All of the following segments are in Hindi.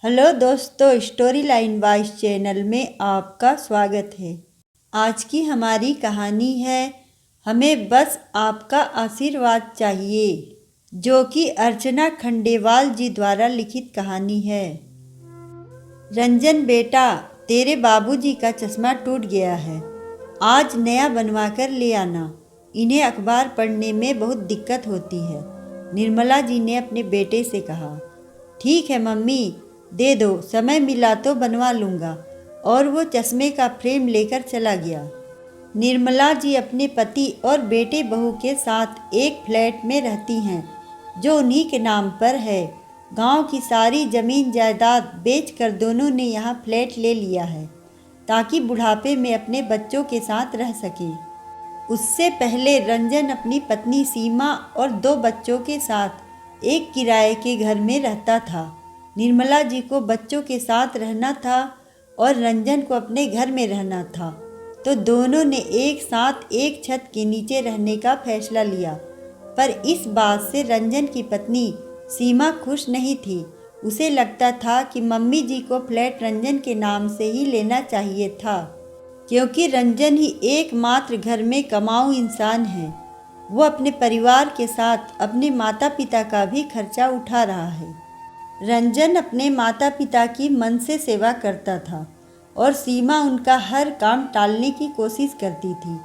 हेलो दोस्तों, स्टोरी लाइन वॉइस चैनल में आपका स्वागत है। आज की हमारी कहानी है हमें बस आपका आशीर्वाद चाहिए, जो कि अर्चना खंडेवाल जी द्वारा लिखित कहानी है। रंजन बेटा, तेरे बाबूजी का चश्मा टूट गया है, आज नया बनवा कर ले आना। इन्हें अखबार पढ़ने में बहुत दिक्कत होती है, निर्मला जी ने अपने बेटे से कहा। ठीक है मम्मी, दे दो, समय मिला तो बनवा लूँगा। और वो चश्मे का फ्रेम लेकर चला गया। निर्मला जी अपने पति और बेटे बहू के साथ एक फ्लैट में रहती हैं, जो उन्हीं के नाम पर है। गांव की सारी जमीन जायदाद बेचकर दोनों ने यहाँ फ्लैट ले लिया है, ताकि बुढ़ापे में अपने बच्चों के साथ रह सकें। उससे पहले रंजन अपनी पत्नी सीमा और 2 बच्चों के साथ एक किराए के घर में रहता था। निर्मला जी को बच्चों के साथ रहना था और रंजन को अपने घर में रहना था, तो दोनों ने एक साथ एक छत के नीचे रहने का फैसला लिया। पर इस बात से रंजन की पत्नी सीमा खुश नहीं थी। उसे लगता था कि मम्मी जी को फ्लैट रंजन के नाम से ही लेना चाहिए था, क्योंकि रंजन ही एकमात्र घर में कमाऊ इंसान है। वो अपने परिवार के साथ अपने माता पिता का भी खर्चा उठा रहा है। रंजन अपने माता पिता की मन से सेवा करता था और सीमा उनका हर काम टालने की कोशिश करती थी।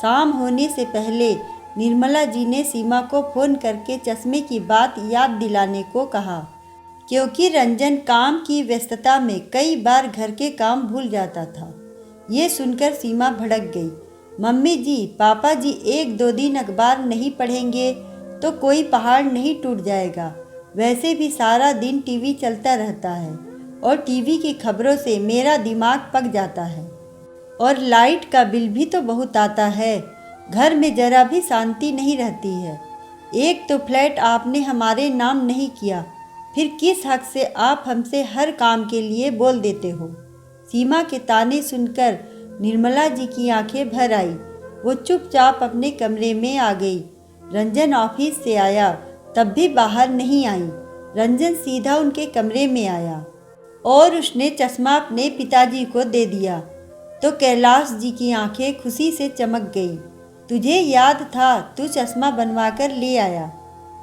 शाम होने से पहले निर्मला जी ने सीमा को फ़ोन करके चश्मे की बात याद दिलाने को कहा, क्योंकि रंजन काम की व्यस्तता में कई बार घर के काम भूल जाता था। ये सुनकर सीमा भड़क गई। मम्मी जी, पापा जी 1-2 दिन अखबार नहीं पढ़ेंगे तो कोई पहाड़ नहीं टूट जाएगा। वैसे भी सारा दिन टीवी चलता रहता है और टीवी की खबरों से मेरा दिमाग पक जाता है, और लाइट का बिल भी तो बहुत आता है। घर में जरा भी शांति नहीं रहती है। एक तो फ्लैट आपने हमारे नाम नहीं किया, फिर किस हक से आप हमसे हर काम के लिए बोल देते हो। सीमा के ताने सुनकर निर्मला जी की आंखें भर आई। वो चुपचाप अपने कमरे में आ गई। रंजन ऑफिस से आया तब भी बाहर नहीं आई। रंजन सीधा उनके कमरे में आया और उसने चश्मा अपने पिताजी को दे दिया, तो कैलाश जी की आंखें खुशी से चमक गई। तुझे याद था, तू चश्मा बनवा कर ले आया।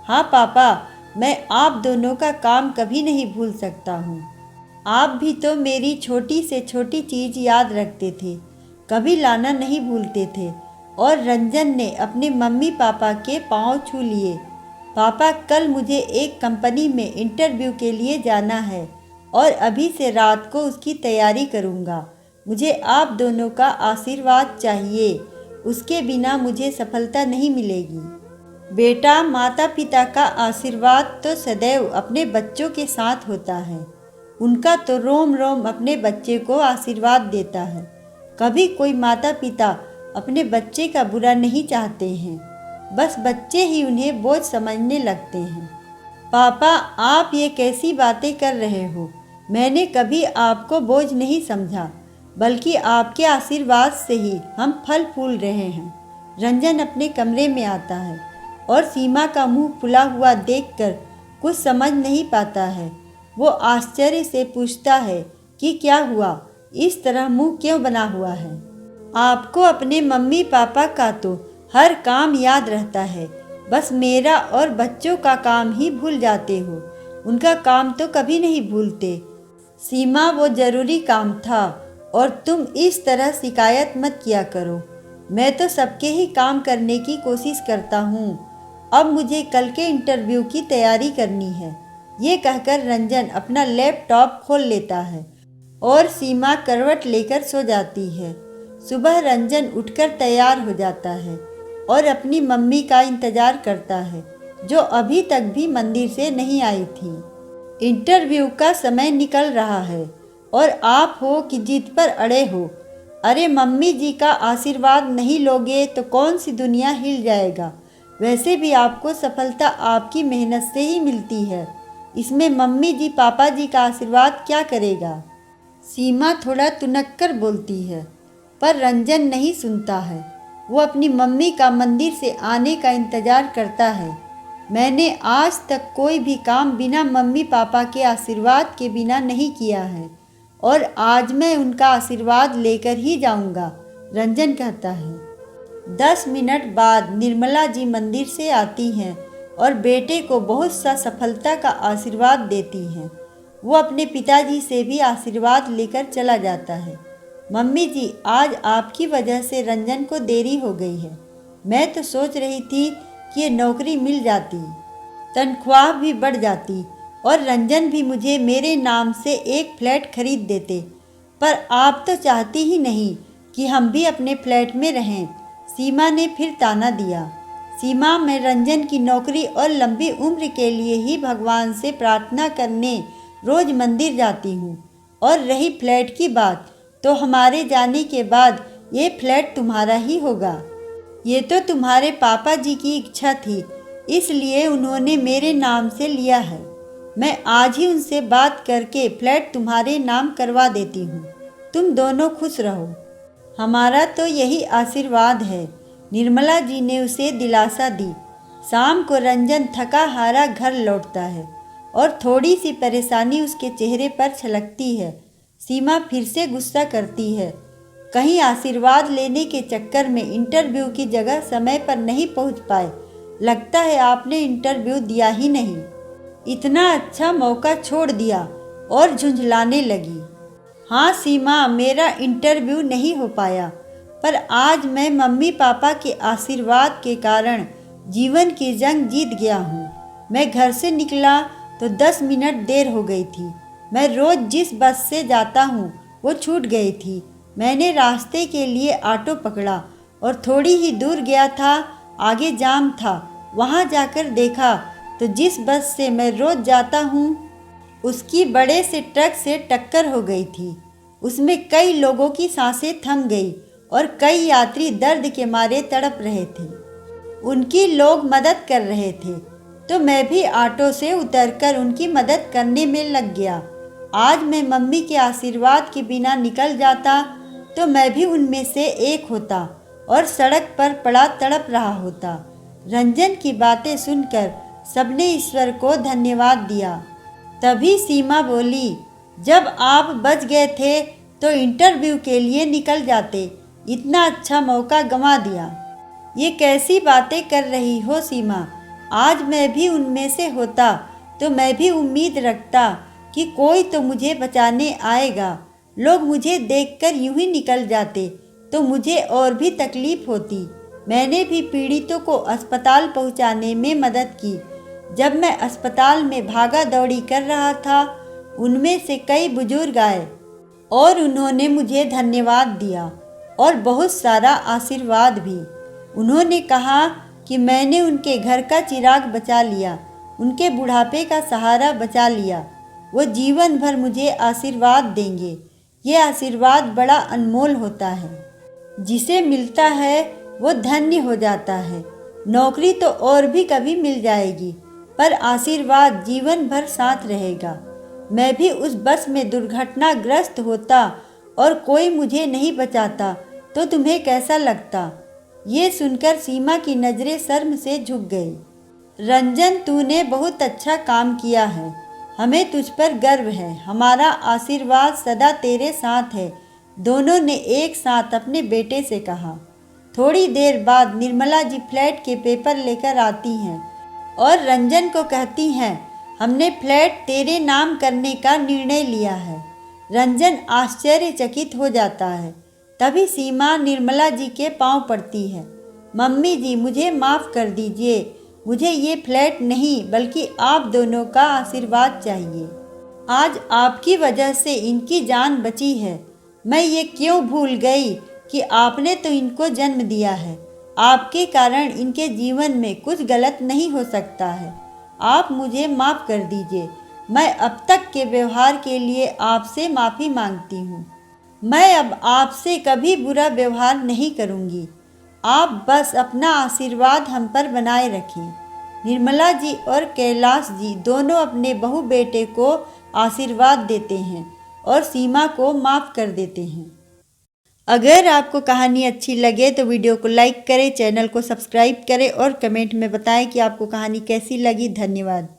हाँ पापा, मैं आप दोनों का काम कभी नहीं भूल सकता हूँ। आप भी तो मेरी छोटी से छोटी चीज़ याद रखते थे, कभी लाना नहीं भूलते थे। और रंजन ने अपने मम्मी पापा के पाँव छू लिए। पापा, कल मुझे एक कंपनी में इंटरव्यू के लिए जाना है और अभी से रात को उसकी तैयारी करूँगा। मुझे आप दोनों का आशीर्वाद चाहिए, उसके बिना मुझे सफलता नहीं मिलेगी। बेटा, माता पिता का आशीर्वाद तो सदैव अपने बच्चों के साथ होता है। उनका तो रोम रोम अपने बच्चे को आशीर्वाद देता है। कभी कोई माता पिता अपने बच्चे का बुरा नहीं चाहते हैं, बस बच्चे ही उन्हें बोझ समझने लगते हैं। पापा, आप ये कैसी बातें कर रहे हो? मैंने कभी आपको बोझ नहीं समझा, बल्कि आपके आशीर्वाद से ही हम फल फूल रहे हैं। रंजन अपने कमरे में आता है और सीमा का मुंह फुला हुआ देखकर कुछ समझ नहीं पाता है। वो आश्चर्य से पूछता है कि क्या हुआ, इस तरह मुंह क्यों बना हुआ है? आपको अपने मम्मी पापा का तो हर काम याद रहता है, बस मेरा और बच्चों का काम ही भूल जाते हो। उनका काम तो कभी नहीं भूलते। सीमा, वो ज़रूरी काम था और तुम इस तरह शिकायत मत किया करो। मैं तो सबके ही काम करने की कोशिश करता हूँ। अब मुझे कल के इंटरव्यू की तैयारी करनी है। ये कहकर रंजन अपना लैपटॉप खोल लेता है और सीमा करवट लेकर सो जाती है। सुबह रंजन उठकर तैयार हो जाता है और अपनी मम्मी का इंतज़ार करता है, जो अभी तक भी मंदिर से नहीं आई थी। इंटरव्यू का समय निकल रहा है और आप हो कि जिद पर अड़े हो। अरे मम्मी जी का आशीर्वाद नहीं लोगे तो कौन सी दुनिया हिल जाएगा। वैसे भी आपको सफलता आपकी मेहनत से ही मिलती है, इसमें मम्मी जी पापा जी का आशीर्वाद क्या करेगा। सीमा थोड़ा तुनक कर बोलती है, पर रंजन नहीं सुनता है। वो अपनी मम्मी का मंदिर से आने का इंतज़ार करता है। मैंने आज तक कोई भी काम बिना मम्मी पापा के आशीर्वाद के बिना नहीं किया है और आज मैं उनका आशीर्वाद लेकर ही जाऊंगा, रंजन कहता है। 10 मिनट बाद निर्मला जी मंदिर से आती हैं और बेटे को बहुत सा सफलता का आशीर्वाद देती हैं। वो अपने पिताजी से भी आशीर्वाद लेकर चला जाता है। मम्मी जी, आज आपकी वजह से रंजन को देरी हो गई है। मैं तो सोच रही थी कि ये नौकरी मिल जाती, तनख्वाह भी बढ़ जाती और रंजन भी मुझे मेरे नाम से एक फ्लैट खरीद देते, पर आप तो चाहती ही नहीं कि हम भी अपने फ्लैट में रहें। सीमा ने फिर ताना दिया। सीमा, मैं रंजन की नौकरी और लंबी उम्र के लिए ही भगवान से प्रार्थना करने रोज मंदिर जाती हूँ। और रही फ्लैट की बात, तो हमारे जाने के बाद ये फ्लैट तुम्हारा ही होगा। ये तो तुम्हारे पापा जी की इच्छा थी, इसलिए उन्होंने मेरे नाम से लिया है। मैं आज ही उनसे बात करके फ्लैट तुम्हारे नाम करवा देती हूँ। तुम दोनों खुश रहो। हमारा तो यही आशीर्वाद है। निर्मला जी ने उसे दिलासा दी। शाम को रंजन थका हारा घर लौटता है और थोड़ी सी परेशानी उसके चेहरे पर छलकती है। सीमा फिर से गुस्सा करती है। कहीं आशीर्वाद लेने के चक्कर में इंटरव्यू की जगह समय पर नहीं पहुंच पाए। लगता है आपने इंटरव्यू दिया ही नहीं। इतना अच्छा मौका छोड़ दिया और झुंझलाने लगी। हाँ सीमा, मेरा इंटरव्यू नहीं हो पाया, पर आज मैं मम्मी पापा के आशीर्वाद के कारण जीवन की जंग जीत गया हूँ। मैं घर से निकला तो 10 मिनट देर हो गई थी। मैं रोज़ जिस बस से जाता हूँ वो छूट गई थी। मैंने रास्ते के लिए ऑटो पकड़ा और थोड़ी ही दूर गया था, आगे जाम था। वहाँ जाकर देखा तो जिस बस से मैं रोज़ जाता हूँ उसकी बड़े से ट्रक से टक्कर हो गई थी। उसमें कई लोगों की सांसें थम गई और कई यात्री दर्द के मारे तड़प रहे थे। उनकी लोग मदद कर रहे थे तो मैं भी ऑटो से उतरकर उनकी मदद करने में लग गया। आज मैं मम्मी के आशीर्वाद के बिना निकल जाता तो मैं भी उनमें से एक होता और सड़क पर पड़ा तड़प रहा होता। रंजन की बातें सुनकर सबने ईश्वर को धन्यवाद दिया। तभी सीमा बोली, जब आप बच गए थे तो इंटरव्यू के लिए निकल जाते, इतना अच्छा मौका गंवा दिया। ये कैसी बातें कर रही हो सीमा? आज मैं भी उनमें से होता तो मैं भी उम्मीद रखता कि कोई तो मुझे बचाने आएगा। लोग मुझे देखकर यूं ही निकल जाते तो मुझे और भी तकलीफ होती। मैंने भी पीड़ितों को अस्पताल पहुंचाने में मदद की। जब मैं अस्पताल में भागा दौड़ी कर रहा था, उनमें से कई बुजुर्ग आए और उन्होंने मुझे धन्यवाद दिया और बहुत सारा आशीर्वाद भी। उन्होंने कहा कि मैंने उनके घर का चिराग बचा लिया, उनके बुढ़ापे का सहारा बचा लिया। वो जीवन भर मुझे आशीर्वाद देंगे। ये आशीर्वाद बड़ा अनमोल होता है। जिसे मिलता है वो धन्य हो जाता है। नौकरी तो और भी कभी मिल जाएगी, पर आशीर्वाद जीवन भर साथ रहेगा। मैं भी उस बस में दुर्घटनाग्रस्त होता और कोई मुझे नहीं बचाता तो तुम्हें कैसा लगता? ये सुनकर सीमा की नज़रें शर्म से झुक गई। रंजन, तूने बहुत अच्छा काम किया है। हमें तुझ पर गर्व है। हमारा आशीर्वाद सदा तेरे साथ है, दोनों ने एक साथ अपने बेटे से कहा। थोड़ी देर बाद निर्मला जी फ्लैट के पेपर लेकर आती हैं और रंजन को कहती हैं, हमने फ्लैट तेरे नाम करने का निर्णय लिया है। रंजन आश्चर्यचकित हो जाता है। तभी सीमा निर्मला जी के पांव पड़ती है। मम्मी जी, मुझे माफ़ कर दीजिए। मुझे ये फ्लैट नहीं बल्कि आप दोनों का आशीर्वाद चाहिए। आज आपकी वजह से इनकी जान बची है। मैं ये क्यों भूल गई कि आपने तो इनको जन्म दिया है। आपके कारण इनके जीवन में कुछ गलत नहीं हो सकता है। आप मुझे माफ़ कर दीजिए। मैं अब तक के व्यवहार के लिए आपसे माफ़ी मांगती हूँ। मैं अब आपसे कभी बुरा व्यवहार नहीं करूँगी। आप बस अपना आशीर्वाद हम पर बनाए रखें। निर्मला जी और कैलाश जी दोनों अपने बहू बेटे को आशीर्वाद देते हैं और सीमा को माफ़ कर देते हैं। अगर आपको कहानी अच्छी लगे तो वीडियो को लाइक करें, चैनल को सब्सक्राइब करें और कमेंट में बताएं कि आपको कहानी कैसी लगी। धन्यवाद।